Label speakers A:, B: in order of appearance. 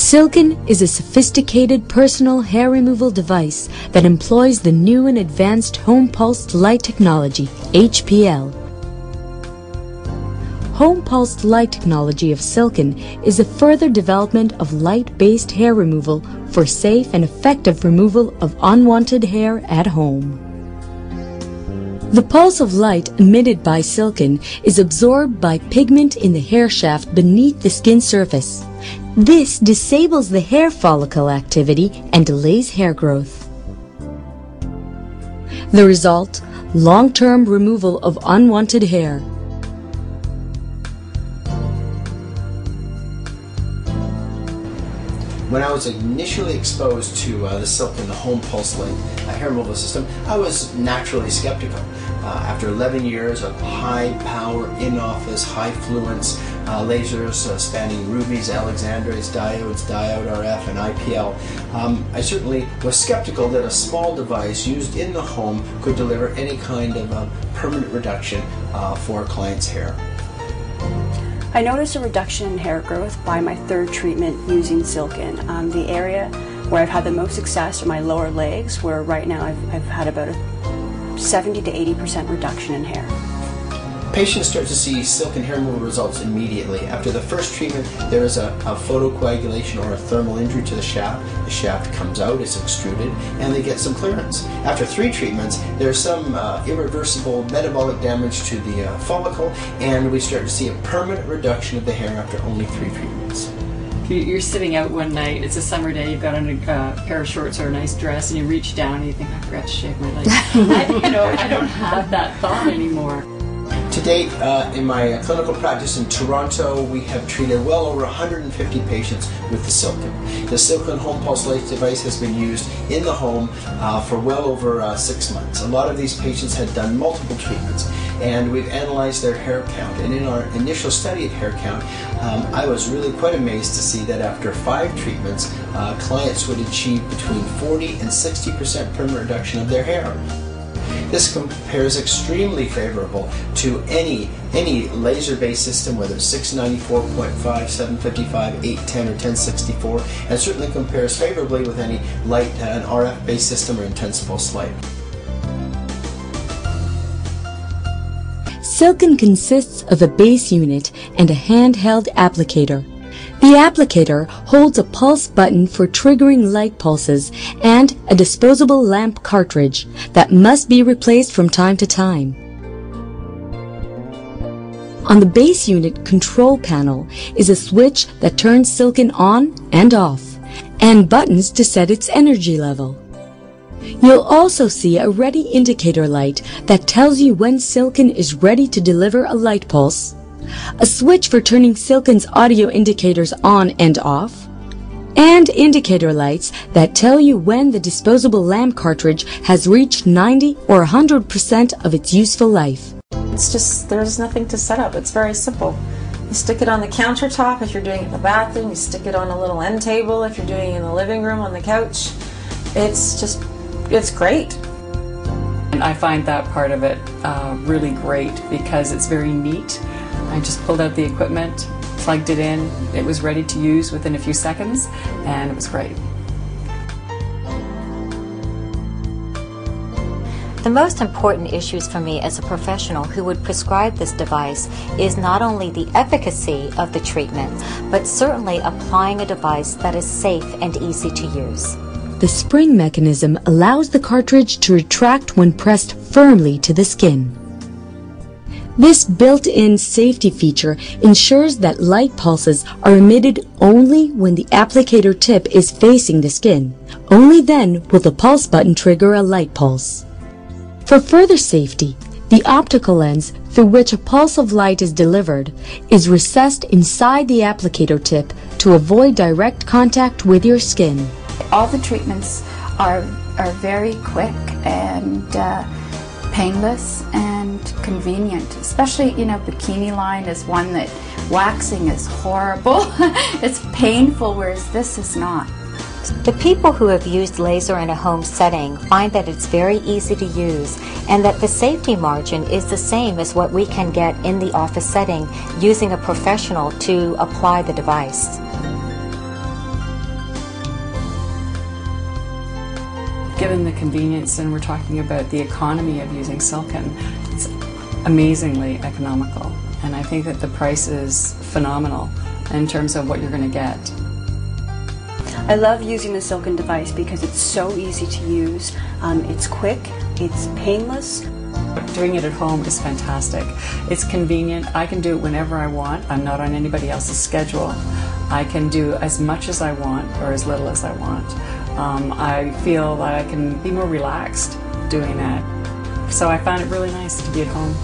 A: Sylken is a sophisticated personal hair removal device that employs the new and advanced home pulsed light technology, HPL. Home pulsed light technology of Sylken is a further development of light-based hair removal for safe and effective removal of unwanted hair at home. The pulse of light emitted by Sylken is absorbed by pigment in the hair shaft beneath the skin surface. This disables the hair follicle activity and delays hair growth. The result, long-term removal of unwanted hair.
B: When I was initially exposed to the Sylken, the home pulse light hair removal system, I was naturally skeptical. After 11 years of high power, in-office, high fluence lasers spanning rubies, alexandrites, diodes, diode RF, and IPL, I certainly was skeptical that a small device used in the home could deliver any kind of permanent reduction for a client's hair.
C: I noticed a reduction in hair growth by my third treatment using Sylken. The area where I've had the most success are my lower legs, where right now I've had about a 70 to 80% reduction in hair.
B: Patients start to see Sylken hair removal results immediately. After the first treatment, there is a photocoagulation or a thermal injury to the shaft. The shaft comes out, it's extruded, and they get some clearance. After 3 treatments, there's some irreversible metabolic damage to the follicle, and we start to see a permanent reduction of the hair after only 3 treatments.
D: You're sitting out one night, it's a summer day, you've got on a pair of shorts or a nice dress, and you reach down and you think, I forgot to shave my legs. I don't have that thought anymore.
B: To date, in my clinical practice in Toronto, we have treated well over 150 patients with the Sylken. The Sylken home pulse light device has been used in the home for well over 6 months. A lot of these patients had done multiple treatments, and we've analyzed their hair count. And in our initial study of hair count, I was really quite amazed to see that after 5 treatments, clients would achieve between 40 and 60% permanent reduction of their hair. This compares extremely favorable to any laser-based system, whether it's 694.5, 755, 810, or 1064, and certainly compares favorably with any light, an RF-based system or intense pulse light.
A: Sylken consists of a base unit and a handheld applicator. The applicator holds a pulse button for triggering light pulses and a disposable lamp cartridge that must be replaced from time to time. On the base unit control panel is a switch that turns Sylken on and off, and buttons to set its energy level. You'll also see a ready indicator light that tells you when Sylken is ready to deliver a light pulse, a switch for turning Sylken's audio indicators on and off, and indicator lights that tell you when the disposable lamp cartridge has reached 90 or 100% of its useful life.
E: It's just, there's nothing to set up. It's very simple. You stick it on the countertop if you're doing it in the bathroom. You stick it on a little end table if you're doing it in the living room on the couch. It's great.
D: And I find that part of it really great because it's very neat. I just pulled out the equipment, plugged it in, it was ready to use within a few seconds, and it was great.
F: The most important issues for me as a professional who would prescribe this device is not only the efficacy of the treatment, but certainly applying a device that is safe and easy to use.
A: The spring mechanism allows the cartridge to retract when pressed firmly to the skin. This built-in safety feature ensures that light pulses are emitted only when the applicator tip is facing the skin. Only then will the pulse button trigger a light pulse. For further safety, the optical lens through which a pulse of light is delivered is recessed inside the applicator tip to avoid direct contact with your skin.
G: All the treatments are very quick and painless and convenient, especially, bikini line is one that waxing is horrible. It's painful, whereas this is not.
F: The people who have used laser in a home setting find that it's very easy to use and that the safety margin is the same as what we can get in the office setting using a professional to apply the device.
D: given the convenience, and we're talking about the economy of using Silkn, it's amazingly economical. And I think that the price is phenomenal in terms of what you're going to get.
C: I love using the Silkn device because it's so easy to use, it's quick, it's painless.
D: Doing it at home is fantastic. It's convenient. I can do it whenever I want. I'm not on anybody else's schedule. I can do as much as I want or as little as I want. I feel that I can be more relaxed doing that. So I found it really nice to be at home.